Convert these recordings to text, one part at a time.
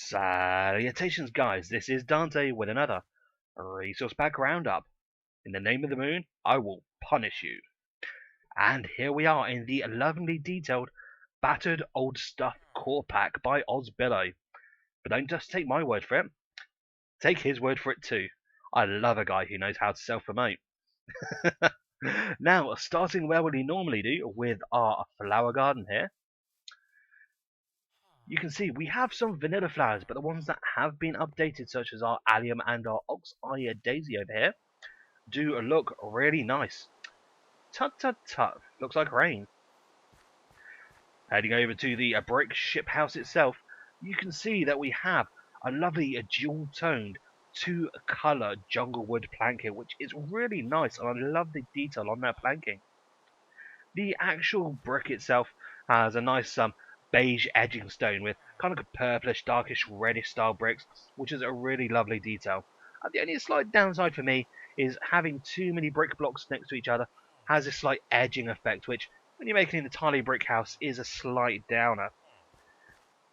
Salutations guys, this is Dante with another Resource Pack Roundup. In the name of the moon, I will punish you. And here we are in the lovingly detailed Battered Old Stuff Core Pack by ozBillo. But don't just take my word for it, take his word for it too. I love a guy who knows how to self-promote. Now, starting where we normally do with our flower garden here. You can see we have some vanilla flowers, but the ones that have been updated, such as our allium and our ox-eye daisy over here, do look really nice. Tut tut tut, looks like rain. Heading over to the brick ship house itself, you can see that we have a lovely dual-toned 2-colour jungle wood planking, which is really nice, and I love the detail on that planking. The actual brick itself has a nice beige edging stone with kind of purplish, darkish, reddish style bricks, which is a really lovely detail. The only slight downside for me is having too many brick blocks next to each other has a slight edging effect, which when you're making an entirely brick house is a slight downer.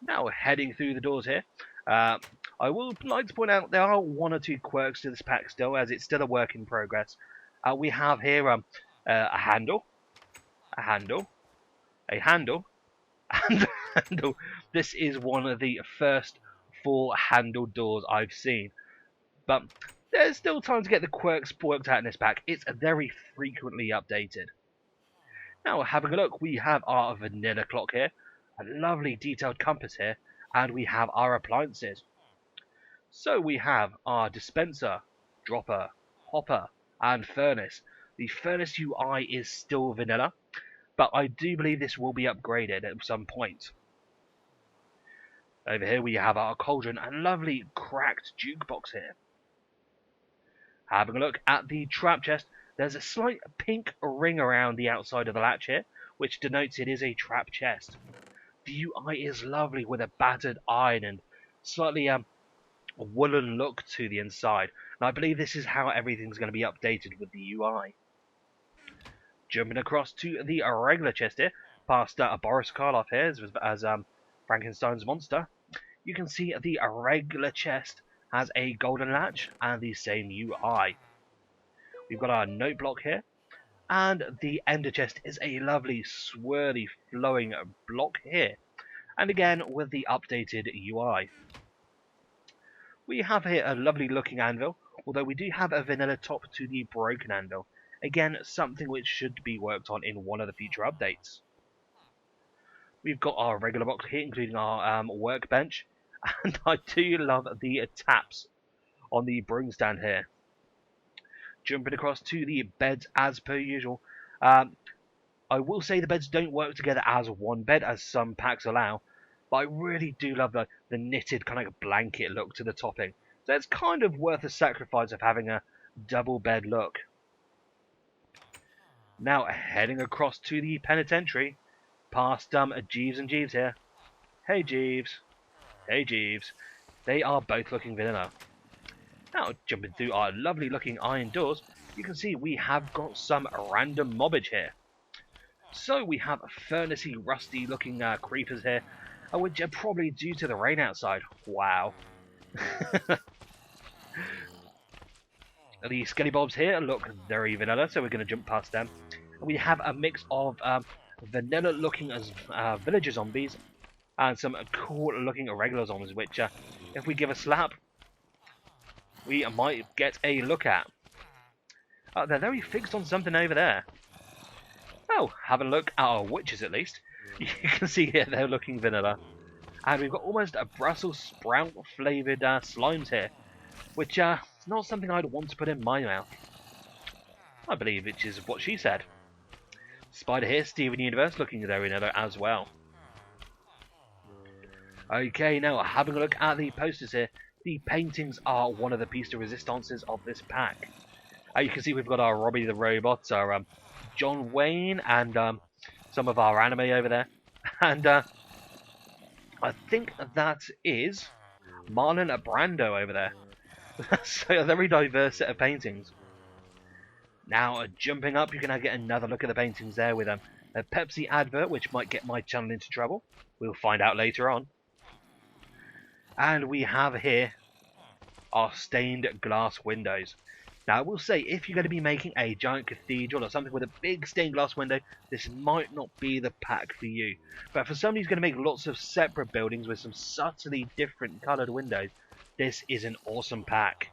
Now heading through the doors here, I would like to point out there are one or two quirks to this pack still, as it's still a work in progress. We have here a handle, a handle, a handle, and a handle. This is one of the first 4 handled doors I've seen, but there's still time to get the quirks worked out in this pack. It's very frequently updated. Now having a look, we have our vanilla clock here, a lovely detailed compass here, and we have our appliances. So we have our dispenser, dropper, hopper, and furnace. The furnace UI is still vanilla, but I do believe this will be upgraded at some point. Over here we have our cauldron and lovely cracked jukebox here. Having a look at the trap chest, there's a slight pink ring around the outside of the latch here, which denotes it is a trap chest. The UI is lovely with a battered iron and slightly woolen look to the inside. And I believe this is how everything's going to be updated with the UI. Jumping across to the regular chest here, past Boris Karloff here as Frankenstein's monster, you can see the regular chest has a golden latch and the same UI. We've got our note block here, and the ender chest is a lovely swirly flowing block here, and again with the updated UI. We have here a lovely looking anvil, although we do have a vanilla top to the broken anvil. Again, something which should be worked on in one of the future updates. We've got our regular box here, including our workbench, and I do love the taps on the broom stand here. Jumping across to the beds as per usual. I will say the beds don't work together as one bed, as some packs allow, but I really do love the knitted kind of blanket look to the topping. So it's kind of worth the sacrifice of having a double bed look. Now heading across to the penitentiary, past Jeeves and Jeeves here. Hey Jeeves. Hey Jeeves. They are both looking vanilla. Now jumping through our lovely looking iron doors, you can see we have got some random mobbage here. So we have furnacey rusty looking creepers here, which are probably due to the rain outside. Wow. The skelly bobs here look very vanilla, so we're going to jump past them. We have a mix of vanilla looking as villager zombies and some cool looking irregular zombies, which if we give a slap, we might get a look at. They're very fixed on something over there. Oh, have a look at our witches at least. You can see here they're looking vanilla. And we've got almost a Brussels sprout flavoured slimes here, which is not something I'd want to put in my mouth. I believe which is what she said. Spider here, Steven Universe, looking very vanilla as well. Okay, now having a look at the posters here. The paintings are one of the piece de resistances of this pack. You can see we've got our Robbie the Robot, our John Wayne, and some of our anime over there. And I think that is Marlon Brando over there. So a very diverse set of paintings. Now jumping up, you can get another look at the paintings there with a Pepsi advert, which might get my channel into trouble. We'll find out later on. And we have here our stained glass windows. Now, I will say, if you're going to be making a giant cathedral or something with a big stained glass window, this might not be the pack for you. But for somebody who's going to make lots of separate buildings with some subtly different coloured windows, this is an awesome pack.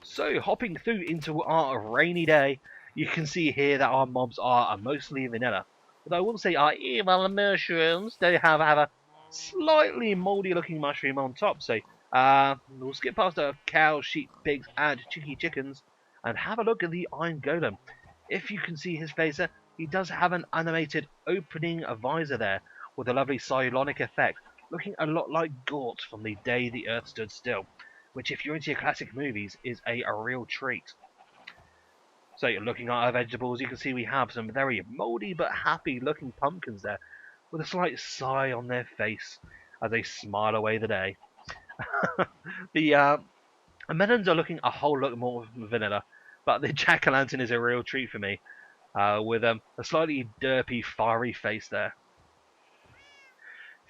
So, hopping through into our rainy day, you can see here that our mobs are mostly vanilla. But I will say our evil mushrooms, they have a slightly mouldy looking mushroom on top. So, we'll skip past the cows, sheep, pigs, and chickens, and have a look at the Iron Golem. If you can see his face there, he does have an animated opening visor there, with a lovely psionic effect, looking a lot like Gort from the day the Earth stood still, which, if you're into your classic movies, is a real treat. So, looking at our vegetables, you can see we have some very mouldy but happy looking pumpkins there, with a slight sigh on their face as they smile away the day. The melons are looking a whole lot more vanilla, but the jack-o'-lantern is a real treat for me, with a slightly derpy, fiery face there.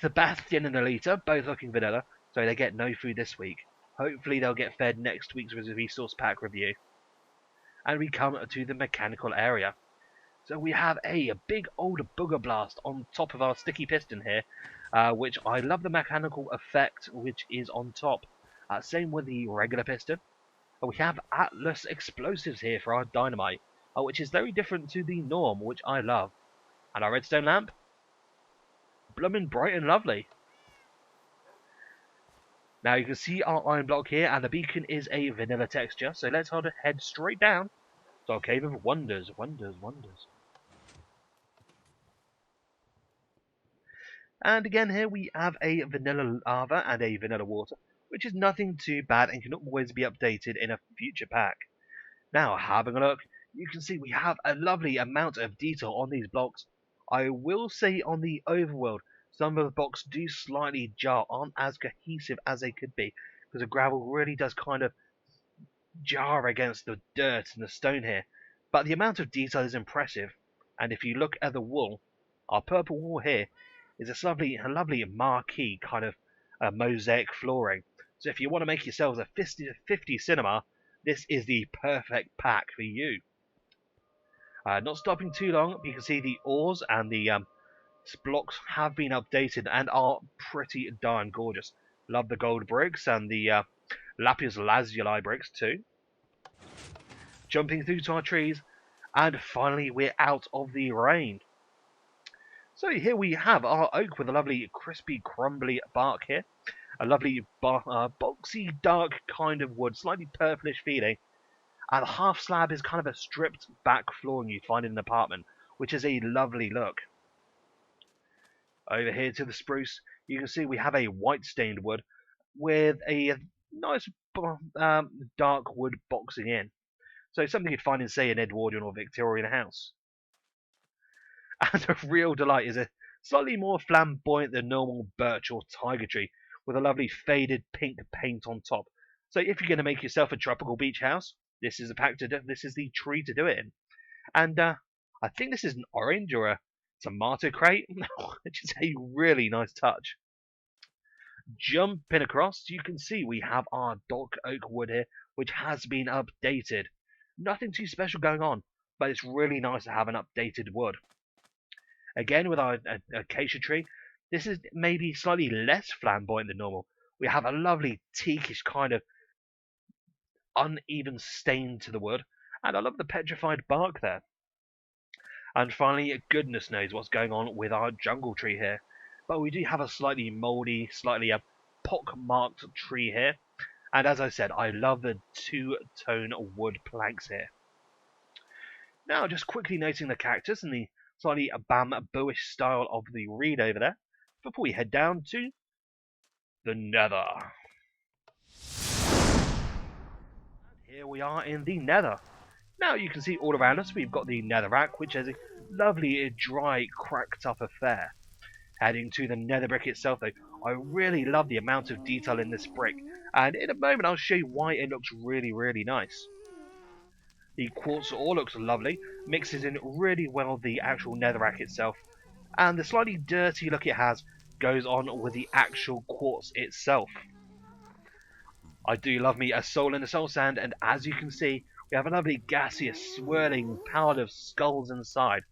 Sebastian and Alita, both looking vanilla, so they get no food this week. Hopefully they'll get fed next week's resource pack review. And we come to the mechanical area. So we have a big old booger blast on top of our sticky piston here, which I love the mechanical effect which is on top. Same with the regular piston. We have Atlas explosives here for our dynamite, which is very different to the norm, which I love. And our redstone lamp, blooming bright and lovely. Now you can see our iron block here, and the beacon is a vanilla texture, so let's head straight down to our cave of wonders. And again here we have a vanilla lava and a vanilla water, which is nothing too bad and can always be updated in a future pack. Now, having a look, you can see we have a lovely amount of detail on these blocks. I will say on the overworld, some of the blocks do slightly jar, aren't as cohesive as they could be, because the gravel really does kind of jar against the dirt and the stone here. But the amount of detail is impressive, and if you look at the wall, our purple wall here is a lovely marquee kind of mosaic flooring. So if you want to make yourselves a 50 cinema, this is the perfect pack for you. Not stopping too long, you can see the ores and the blocks have been updated and are pretty darn gorgeous. Love the gold bricks and the lapis lazuli bricks too. Jumping through to our trees, and finally we're out of the rain. So here we have our oak with a lovely crispy crumbly bark here. A lovely boxy dark kind of wood, slightly purplish feeling. And the half slab is kind of a stripped back flooring you'd find in an apartment, which is a lovely look. Over here to the spruce, you can see we have a white stained wood with a nice dark wood boxing in. So something you'd find in, say, an Edwardian or Victorian house. And a real delight is a slightly more flamboyant than normal birch or tiger tree, with a lovely faded pink paint on top. So if you're going to make yourself a tropical beach house, this is the tree to do it in. And I think this is an orange or a tomato crate, which is a really nice touch. Jumping across, you can see we have our dark oak wood here, which has been updated. Nothing too special going on, but it's really nice to have an updated wood. Again, with our acacia tree, this is maybe slightly less flamboyant than normal. We have a lovely teakish kind of uneven stain to the wood, and I love the petrified bark there. And finally, goodness knows what's going on with our jungle tree here. But we do have a slightly mouldy, slightly pock-marked tree here. And as I said, I love the two-tone wood planks here. Now, just quickly noting the cactus and the slightly bambooish style of the reed over there, before we head down to the nether. And here we are in the nether. Now you can see all around us we've got the netherrack, which is a lovely, dry, cracked up affair. Heading to the nether brick itself though, I really love the amount of detail in this brick, and in a moment I'll show you why it looks really, really nice. The quartz ore looks lovely, mixes in really well the actual netherrack itself, and the slightly dirty look it has goes on with the actual quartz itself. I do love me a soul in the soul sand, and as you can see, we have a lovely gaseous, swirling powder of skulls inside.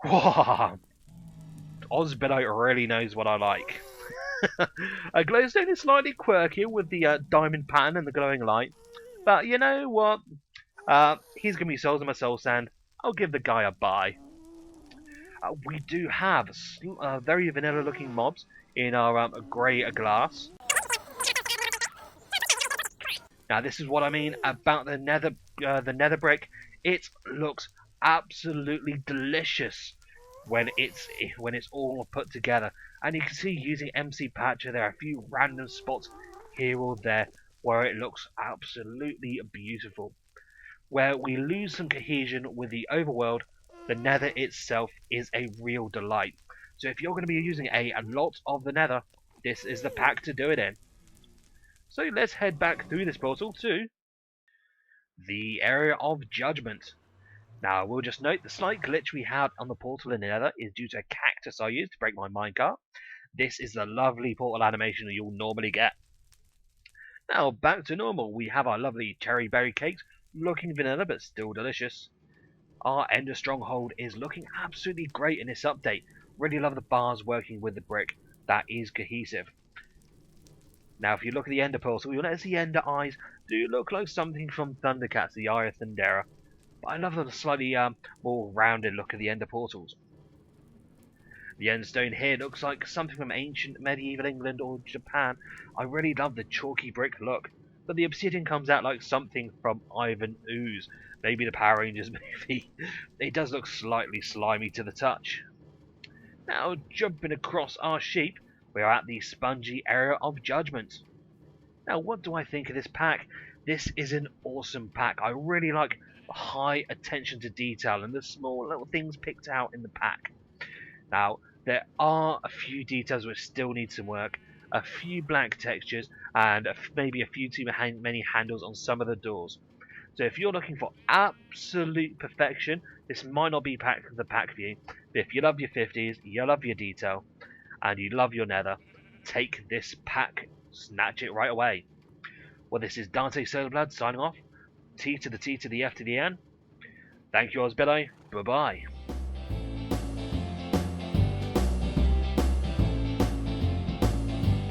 Whoa! ozBillo really knows what I like. A glowstone is slightly quirky with the diamond pattern and the glowing light, but you know what? He's giving me souls in my soul sand. I'll give the guy a buy. We do have very vanilla looking mobs in our grey glass. Now this is what I mean about the nether brick. It looks absolutely delicious when it's all put together. And you can see using MC Patcher, there are a few random spots here or there where it looks absolutely beautiful. Where we lose some cohesion with the overworld, the nether itself is a real delight. So if you're going to be using a lot of the nether, this is the pack to do it in. So let's head back through this portal to the area of judgment. Now we'll just note the slight glitch we had on the portal in the nether is due to a cactus I used to break my minecart. This is the lovely portal animation that you'll normally get. Now back to normal, we have our lovely cherry berry cakes, looking vanilla but still delicious. Our Ender Stronghold is looking absolutely great in this update. Really love the bars working with the brick. That is cohesive. Now if you look at the Ender portal, you'll notice the Ender eyes do look like something from Thundercats, the Eye of Thundera. But I love the slightly more rounded look of the Ender portals. The Endstone here looks like something from ancient medieval England or Japan. I really love the chalky brick look. But the obsidian comes out like something from Ivan Ooze. Maybe the Power Rangers movie. It does look slightly slimy to the touch. Now jumping across our sheep, we are at the spongy area of judgment. Now what do I think of this pack? This is an awesome pack. I really like the high attention to detail and the small little things picked out in the pack. Now there are a few details which still need some work, a few black textures, and maybe a few too many handles on some of the doors. So if you're looking for absolute perfection, this might not be the pack for you. But if you love your 50s, you love your detail, and you love your nether, take this pack, snatch it right away. Well, this is Dante Solablood signing off. T to the T to the F to the N. Thank you, ozBillo. Bye-bye.